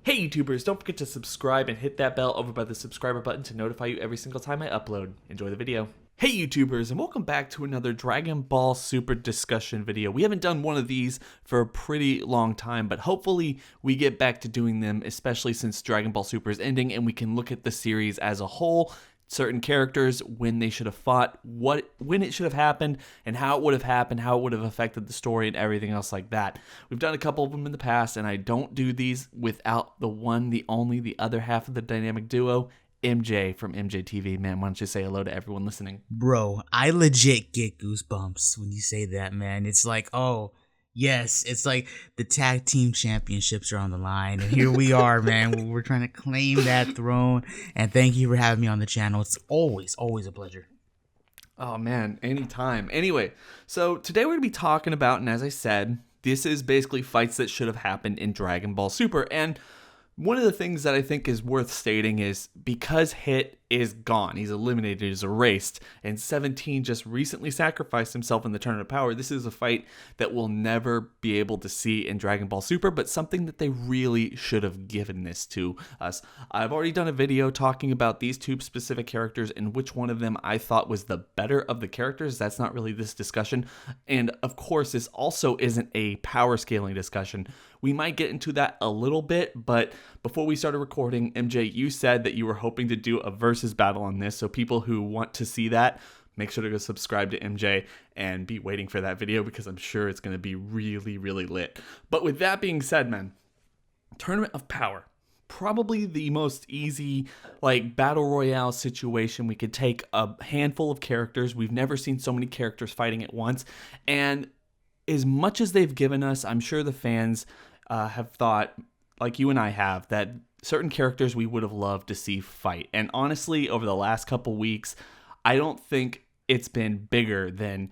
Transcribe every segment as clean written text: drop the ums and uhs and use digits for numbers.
Hey YouTubers, don't forget to subscribe and hit that bell over by the subscriber button to notify you every single time I upload. Enjoy the video. Hey YouTubers, and welcome back to another Dragon Ball Super discussion video. We haven't done one of these for a pretty long time, but hopefully we get back to doing them, especially since Dragon Ball Super is ending and we can look at the series as a whole, certain characters, when they should have fought, when it should have happened, and how it would have happened, how it would have affected the story, and everything else like that. We've done a couple of them in the past, and I don't do these without the one, the only, the other half of the dynamic duo, MJ from MJ TV. Man, why don't you say hello to everyone listening? Bro, I legit get goosebumps when you say that, man. It's like, oh, yes, it's like the tag team championships are on the line, and here we are, man. We're trying to claim that throne, and thank you for having me on the channel. It's always a pleasure. Oh man, anytime. Anyway, so today we're going to be talking about, and as I said, this is basically fights that should have happened in Dragon Ball Super, and one of the things that I think is worth stating is because Hit is gone, he's eliminated, he's erased, and 17 just recently sacrificed himself in the Tournament of Power. This is a fight that we'll never be able to see in Dragon Ball Super, but something that they really should have given this to us. I've already done a video talking about these two specific characters and which one of them I thought was the better of the characters. That's not really this discussion, and of course this also isn't a power scaling discussion. We might get into that a little bit, but before we started recording, MJ, you said that you were hoping to do a versus battle on this, so people who want to see that, make sure to go subscribe to MJ and be waiting for that video because I'm sure it's going to be really, really lit. But with that being said, man, Tournament of Power, probably the most easy like battle royale situation. We could take a handful of characters. We've never seen so many characters fighting at once, and as much as they've given us, I'm sure the fans have thought, like you and I have, that certain characters we would have loved to see fight. And honestly, over the last couple weeks, I don't think it's been bigger than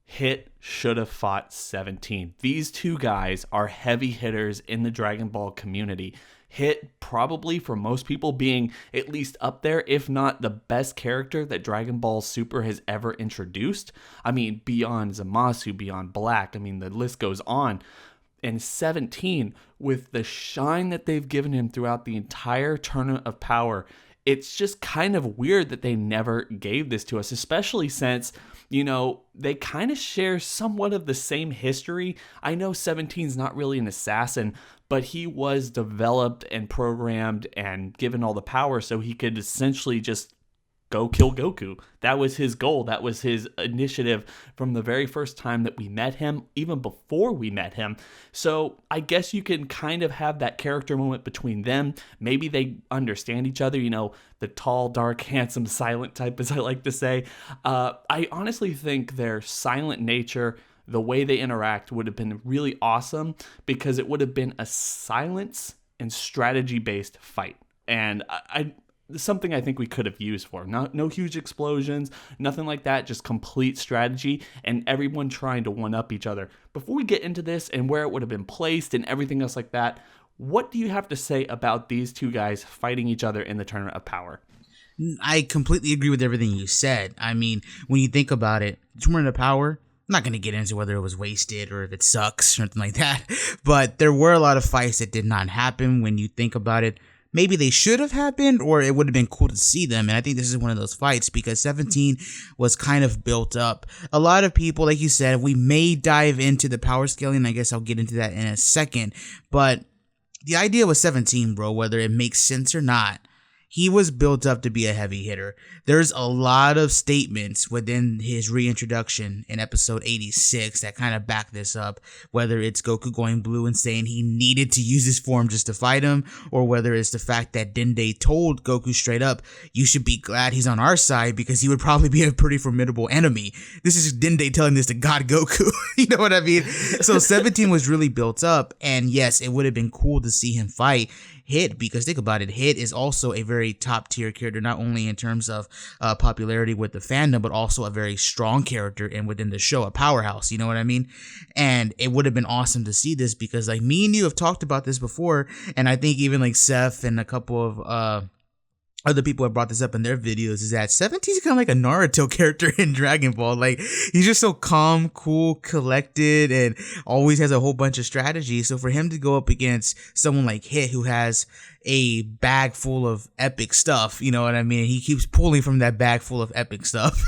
Hit should have fought 17. These two guys are heavy hitters in the Dragon Ball community. Hit probably for most people being at least up there, if not the best character that Dragon Ball Super has ever introduced. I mean, beyond Zamasu, beyond Black, I mean, the list goes on. And 17, with the shine that they've given him throughout the entire Tournament of Power, it's just kind of weird that they never gave this to us, especially since, you know, they kind of share somewhat of the same history. I know 17's not really an assassin, but he was developed and programmed and given all the power so he could essentially just go kill Goku. That was his goal. That was his initiative from the very first time that we met him, even before we met him. So I guess you can kind of have that character moment between them. Maybe they understand each other, you know, the tall, dark, handsome, silent type, as I like to say. I honestly think their silent nature, the way they interact, would have been really awesome because it would have been a silence and strategy-based fight. And something I think we could have used for. No huge explosions, nothing like that, just complete strategy and everyone trying to one-up each other. Before we get into this and where it would have been placed and everything else like that, what do you have to say about these two guys fighting each other in the Tournament of Power? I completely agree with everything you said. I mean, when you think about it, Tournament of Power, I'm not going to get into whether it was wasted or if it sucks or something like that, but there were a lot of fights that did not happen when you think about it. Maybe they should have happened, or it would have been cool to see them. And I think this is one of those fights because 17 was kind of built up. A lot of people, like you said, we may dive into the power scaling. I guess I'll get into that in a second. But the idea with 17, bro, whether it makes sense or not, he was built up to be a heavy hitter. There's a lot of statements within his reintroduction in episode 86 that kind of back this up, whether it's Goku going blue and saying he needed to use his form just to fight him, or whether it's the fact that Dende told Goku straight up, you should be glad he's on our side because he would probably be a pretty formidable enemy. This is Dende telling this to God Goku. You know what I mean? So 17 was really built up, and yes, it would have been cool to see him fight Hit, because think about it, Hit is also a very top tier character, not only in terms of popularity with the fandom, but also a very strong character and within the show, a powerhouse, you know what I mean? And it would have been awesome to see this because like me and you have talked about this before, and I think even like Seth and a couple of other people have brought this up in their videos, is that 17's kind of like a Naruto character in Dragon Ball. Like, he's just so calm, cool, collected, and always has a whole bunch of strategies. So for him to go up against someone like Hit, who has a bag full of epic stuff, you know what I mean? He keeps pulling from that bag full of epic stuff.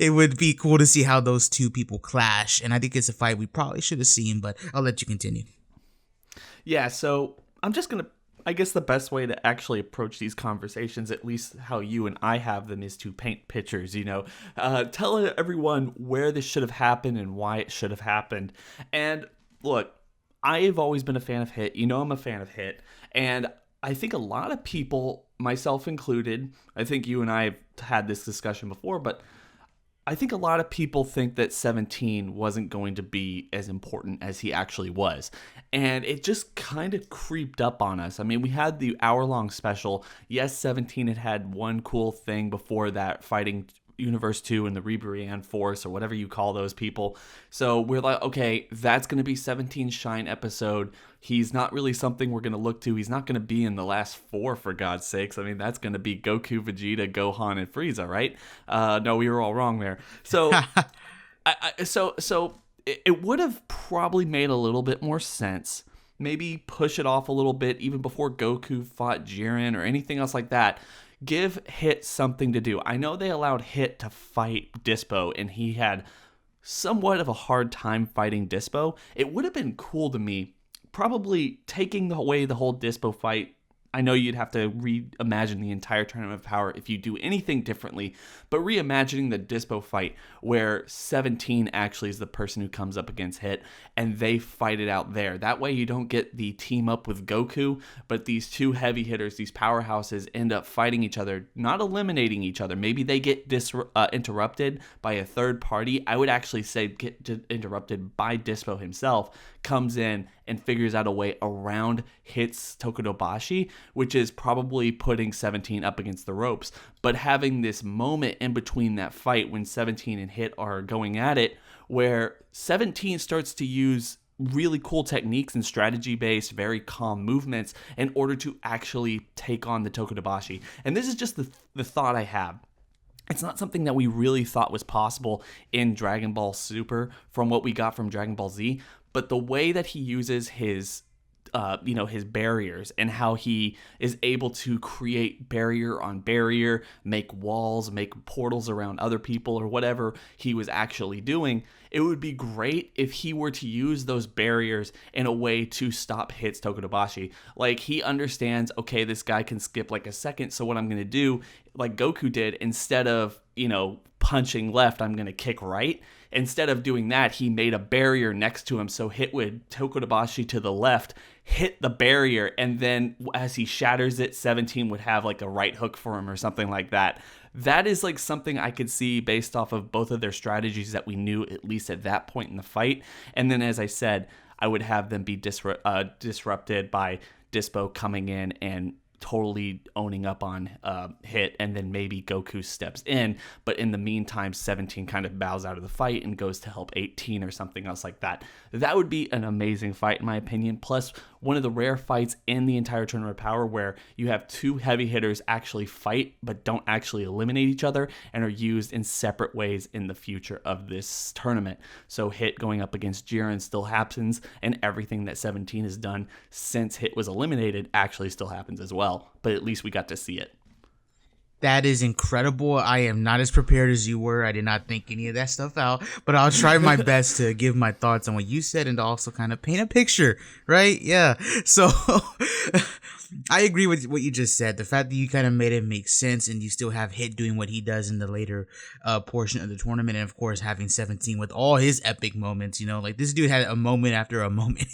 It would be cool to see how those two people clash. And I think it's a fight we probably should have seen, but I'll let you continue. Yeah, so I'm just going to, I guess the best way to actually approach these conversations, at least how you and I have them, is to paint pictures, tell everyone where this should have happened and why it should have happened. And look, I've always been a fan of Hit. I'm a fan of Hit. And I think a lot of people, myself included, I think you and I have had this discussion before, but I think a lot of people think that 17 wasn't going to be as important as he actually was. And it just kind of creeped up on us. I mean, we had the hour-long special. Yes, 17 had one cool thing before that, fighting Universe 2 and the Reburian Force, or whatever you call those people. So we're like, okay, that's going to be 17's Shine episode. He's not really something we're going to look to. He's not going to be in the last 4, for God's sakes. I mean, that's going to be Goku, Vegeta, Gohan, and Frieza, right? No, we were all wrong there. So, it would have probably made a little bit more sense. Maybe push it off a little bit, even before Goku fought Jiren or anything else like that. Give Hit something to do. I know they allowed Hit to fight Dispo, and he had somewhat of a hard time fighting Dispo. It would have been cool to me, probably taking away the whole Dispo fight. I know you'd have to reimagine the entire Tournament of Power if you do anything differently, but reimagining the Dispo fight where 17 actually is the person who comes up against Hit and they fight it out there. That way you don't get the team up with Goku, but these two heavy hitters, these powerhouses, end up fighting each other, not eliminating each other. Maybe they get interrupted by a third party. I would actually say get interrupted by Dispo himself, comes in and figures out a way around Hit's Tokudobashi, which is probably putting 17 up against the ropes. But having this moment in between that fight when 17 and Hit are going at it, where 17 starts to use really cool techniques and strategy-based, very calm movements in order to actually take on the Tokudobashi. And this is just the thought I have. It's not something that we really thought was possible in Dragon Ball Super from what we got from Dragon Ball Z, but the way that he uses his barriers and how he is able to create barrier on barrier, make walls, make portals around other people or whatever he was actually doing. It would be great if he were to use those barriers in a way to stop Hit's Tokudobashi. Like, he understands, okay, this guy can skip like a second, so what I'm going to do, like Goku did, instead of, punching left, I'm going to kick right. Instead of doing that, he made a barrier next to him, so Hit would Tokudobashi to the left, hit the barrier, and then as he shatters it, 17 would have like a right hook for him or something like that. That is like something I could see based off of both of their strategies that we knew at least at that point in the fight. And then, as I said, I would have them be disrupted by Dispo coming in and totally owning up on Hit, and then maybe Goku steps in, but in the meantime 17 kind of bows out of the fight and goes to help 18 or something else like that. That would be an amazing fight in my opinion, plus one of the rare fights in the entire Tournament of Power where you have two heavy hitters actually fight but don't actually eliminate each other and are used in separate ways in the future of this tournament. So Hit going up against Jiren still happens, and everything that 17 has done since Hit was eliminated actually still happens as well, but at least we got to see it. That is incredible. I am not as prepared as you were. I did not think any of that stuff out, but I'll try my best to give my thoughts on what you said and to also kind of paint a picture, right? Yeah. So I agree with what you just said. The fact that you kind of made it make sense and you still have Hit doing what he does in the later portion of the tournament, and of course having 17 with all his epic moments, like this dude had a moment after a moment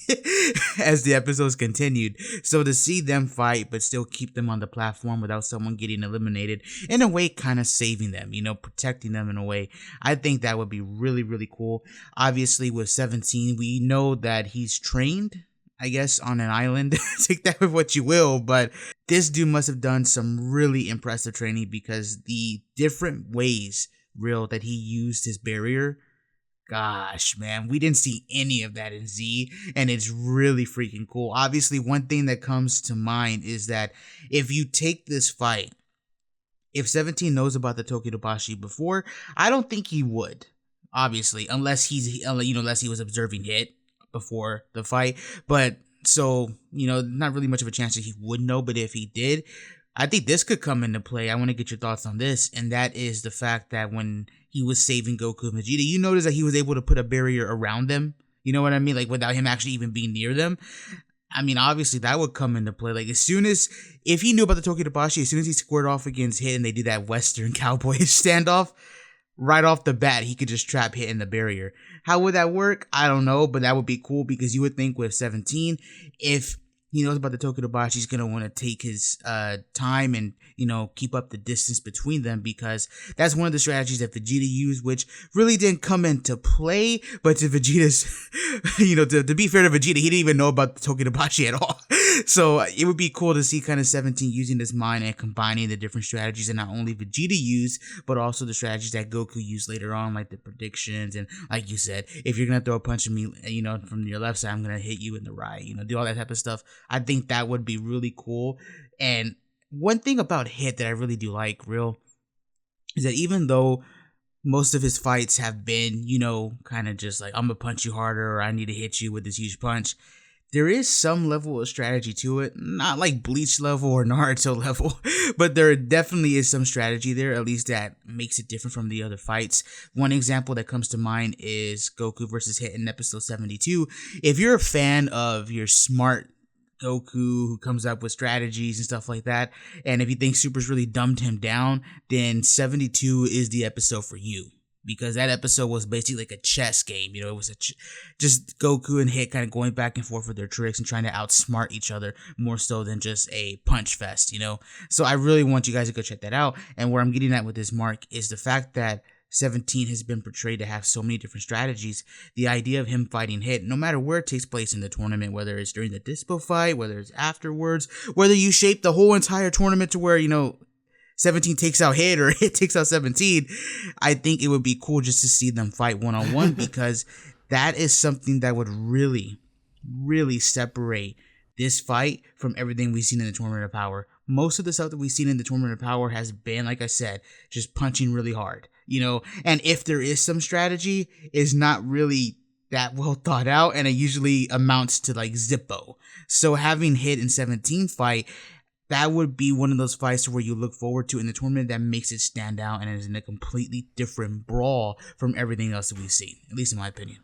as the episodes continued. So to see them fight but still keep them on the platform without someone getting eliminated, in a way kind of saving them, protecting them in a way, I think that would be really, really cool. Obviously with 17, we know that he's trained, I guess, on an island. Take that with what you will, but this dude must have done some really impressive training, because the different ways, that he used his barrier, gosh, man, we didn't see any of that in Z, and it's really freaking cool. Obviously, one thing that comes to mind is that if you take this fight if 17 knows about the Tokidobashi before, I don't think he would. Obviously, unless he was observing Hit before the fight. But so, not really much of a chance that he would know. But if he did, I think this could come into play. I want to get your thoughts on this, and that is the fact that when he was saving Goku and Vegeta, you notice that he was able to put a barrier around them. You know what I mean? Like without him actually even being near them. I mean, obviously that would come into play. Like if he knew about the Tokidobashi, as soon as he squared off against Hit and they did that Western cowboy standoff, right off the bat, he could just trap Hit in the barrier. How would that work? I don't know, but that would be cool because you would think with 17, if he knows about the Tokidobashi, he's going to want to take his time and, keep up the distance between them, because that's one of the strategies that Vegeta used, which really didn't come into play. But to Vegeta's, to be fair to Vegeta, he didn't even know about the Tokidobashi at all. So it would be cool to see kind of 17 using this mind and combining the different strategies that not only Vegeta used, but also the strategies that Goku used later on, like the predictions. And like you said, if you're going to throw a punch at me, from your left side, I'm going to hit you in the right, do all that type of stuff. I think that would be really cool. And one thing about Hit that I really do like, real, is that even though most of his fights have been, kind of just like, I'm going to punch you harder, or I need to hit you with this huge punch, there is some level of strategy to it. Not like Bleach level or Naruto level, but there definitely is some strategy there, at least that makes it different from the other fights. One example that comes to mind is Goku versus Hit in episode 72. If you're a fan of your smart Goku who comes up with strategies and stuff like that, and if you think Super's really dumbed him down, then 72 is the episode for you. Because that episode was basically like a chess game. It was just Goku and Hit kind of going back and forth with their tricks and trying to outsmart each other more so than just a punch fest, So I really want you guys to go check that out. And where I'm getting at with this, Mark, is the fact that 17 has been portrayed to have so many different strategies. The idea of him fighting Hit, no matter where it takes place in the tournament, whether it's during the Dispo fight, whether it's afterwards, whether you shape the whole entire tournament to where, 17 takes out Hit or Hit takes out 17, I think it would be cool just to see them fight one-on-one because that is something that would really, really separate this fight from everything we've seen in the Tournament of Power. Most of the stuff that we've seen in the Tournament of Power has been, like I said, just punching really hard, and if there is some strategy, it's not really that well thought out, and it usually amounts to like Zippo. So having Hit and 17 fight, that would be one of those fights where you look forward to in the tournament that makes it stand out and is in a completely different brawl from everything else that we've seen, at least in my opinion.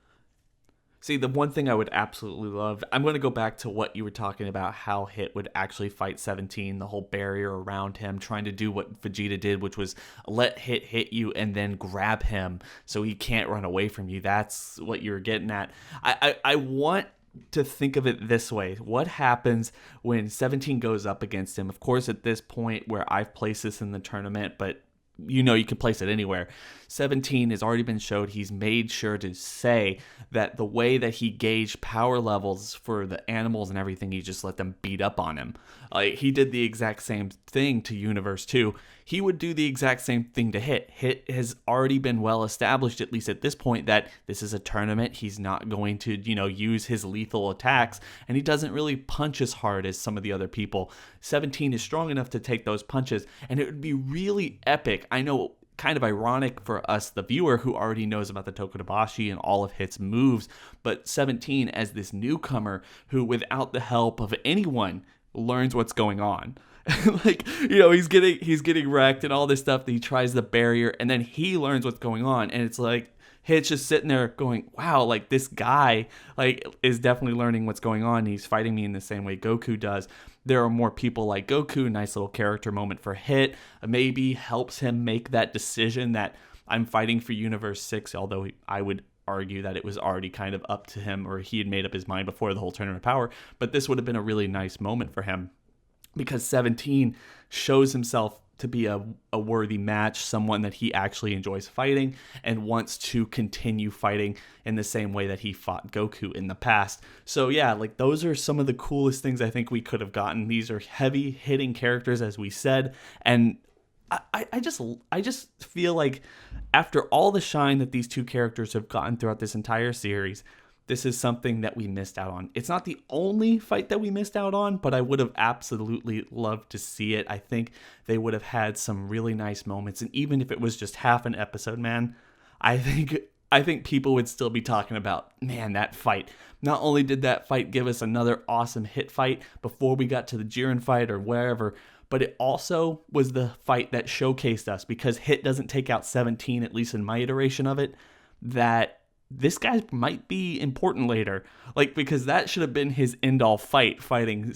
See, the one thing I would absolutely love, I'm going to go back to what you were talking about, how Hit would actually fight 17, the whole barrier around him, trying to do what Vegeta did, which was let Hit hit you and then grab him so he can't run away from you. That's what you're getting at. I want to think of it this way. What happens when 17 goes up against him? Of course, at this point where I've placed this in the tournament, but you can place it anywhere. 17 has already been showed. He's made sure to say that the way that he gauged power levels for the animals and everything, he just let them beat up on him. He did the exact same thing to Universe 2. He would do the exact same thing to Hit. Hit has already been well established, at least at this point, that this is a tournament. He's not going to, use his lethal attacks, and he doesn't really punch as hard as some of the other people. 17 is strong enough to take those punches, and it would be really epic. I know, kind of ironic for us, the viewer, who already knows about the Tokidobashi and all of Hit's moves, but 17 as this newcomer who, without the help of anyone, learns what's going on. He's getting wrecked and all this stuff. He tries the barrier and then he learns what's going on, and it's like Hit's just sitting there going, wow, like this guy is definitely learning what's going on. He's fighting me in the same way Goku does. There are more people like Goku. Nice little character moment for Hit. Maybe helps him make that decision that I'm fighting for Universe 6, although I would argue that it was already kind of up to him, or he had made up his mind before the whole Tournament of Power. But this would have been a really nice moment for him, because 17 shows himself to be a worthy match, someone that he actually enjoys fighting and wants to continue fighting in the same way that he fought Goku in the past. So yeah, those are some of the coolest things I think we could have gotten. These are heavy hitting characters, as we said, and I just feel like after all the shine that these two characters have gotten throughout this entire series, this is something that we missed out on. It's not the only fight that we missed out on, but I would have absolutely loved to see it. I think they would have had some really nice moments, and even if it was just half an episode, man, I think people would still be talking about, man, that fight. Not only did that fight give us another awesome Hit fight before we got to the Jiren fight or wherever, but it also was the fight that showcased us, because Hit doesn't take out 17, at least in my iteration of it, that this guy might be important later. Like, because that should have been his end-all fight, fighting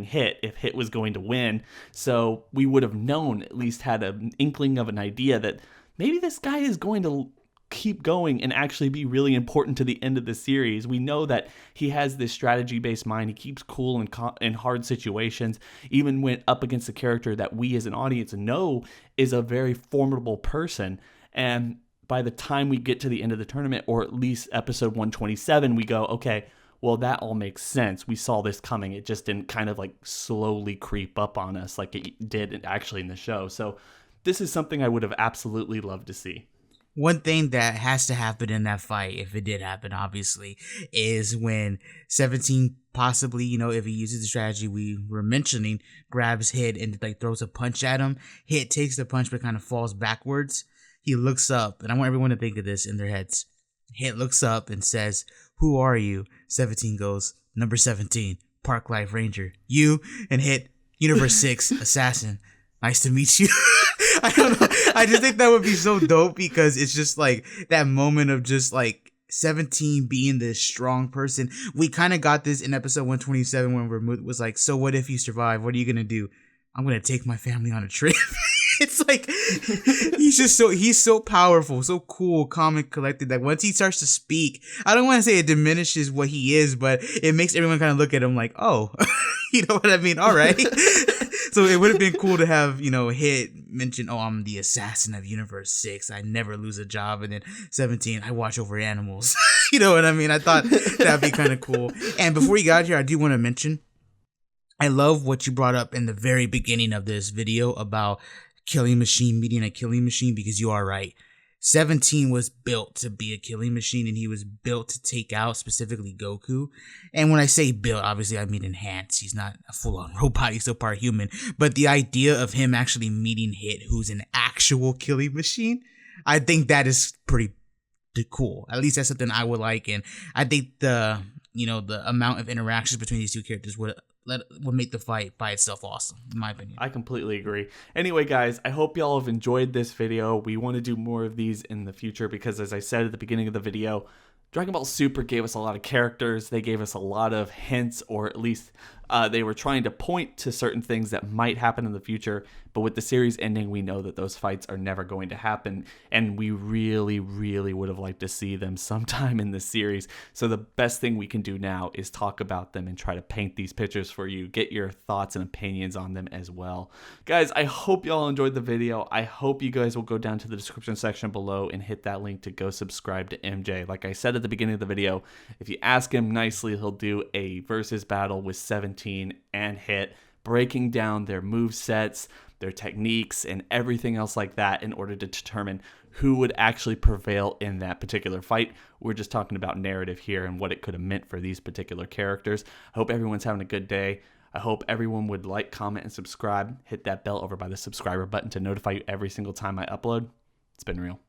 Hit, if Hit was going to win. So we would have known, at least had an inkling of an idea that maybe this guy is going to keep going and actually be really important to the end of the series. We know that he has this strategy-based mind. He keeps cool in hard situations, even when up against a character that we as an audience know is a very formidable person. And by the time we get to the end of the tournament, or at least episode 127, we go, okay, well, that all makes sense. We saw this coming. It just didn't kind of like slowly creep up on us like it did actually in the show. So this is something I would have absolutely loved to see. One thing that has to happen in that fight, if it did happen, obviously, is when 17 possibly, if he uses the strategy we were mentioning, grabs Hit and like throws a punch at him. Hit takes the punch but kind of falls backwards. He looks up, and I want everyone to think of this in their heads. Hit looks up and says, "Who are you?" 17 goes, "Number 17, Park Life Ranger." You, and Hit, Universe 6, Assassin. Nice to meet you. I don't know. I just think that would be so dope, because it's just like that moment of just like 17 being this strong person. We kind of got this in episode 127 when Vermouth was like, "So what if you survive? What are you going to do?" "I'm going to take my family on a trip." It's like he's so powerful, so cool, calm, and collected that once he starts to speak, I don't want to say it diminishes what he is, but it makes everyone kind of look at him like, oh, you know what I mean? All right. So it would have been cool to have, Hit mention, "Oh, I'm the assassin of Universe 6. I never lose a job." And then 17, "I watch over animals." You know what I mean? I thought that'd be kind of cool. And before you got here, I do want to mention, I love what you brought up in the very beginning of this video about killing machine meeting a killing machine, because you are right. 17 was built to be a killing machine, and he was built to take out specifically Goku. And when I say built, obviously I mean enhanced. He's not a full-on robot, he's still part human. But the idea of him actually meeting Hit, who's an actual killing machine, I think that is pretty cool. At least that's something I would like, and I think the amount of interactions between these two characters would make the fight by itself awesome, in my opinion. I completely agree. Anyway, guys, I hope y'all have enjoyed this video. We want to do more of these in the future because, as I said at the beginning of the video, Dragon Ball Super gave us a lot of characters. They gave us a lot of hints, or at least they were trying to point to certain things that might happen in the future. But with the series ending, we know that those fights are never going to happen. And we really, really would have liked to see them sometime in the series. So the best thing we can do now is talk about them and try to paint these pictures for you. Get your thoughts and opinions on them as well. Guys, I hope y'all enjoyed the video. I hope you guys will go down to the description section below and hit that link to go subscribe to MJ. Like I said at the beginning of the video, if you ask him nicely, he'll do a versus battle with 17 and Hit, breaking down their move sets, their techniques, and everything else like that in order to determine who would actually prevail in that particular fight. We're just talking about narrative here and what it could have meant for these particular characters. I hope everyone's having a good day. I hope everyone would like, comment, and subscribe. Hit that bell over by the subscriber button to notify you every single time I upload. It's been real.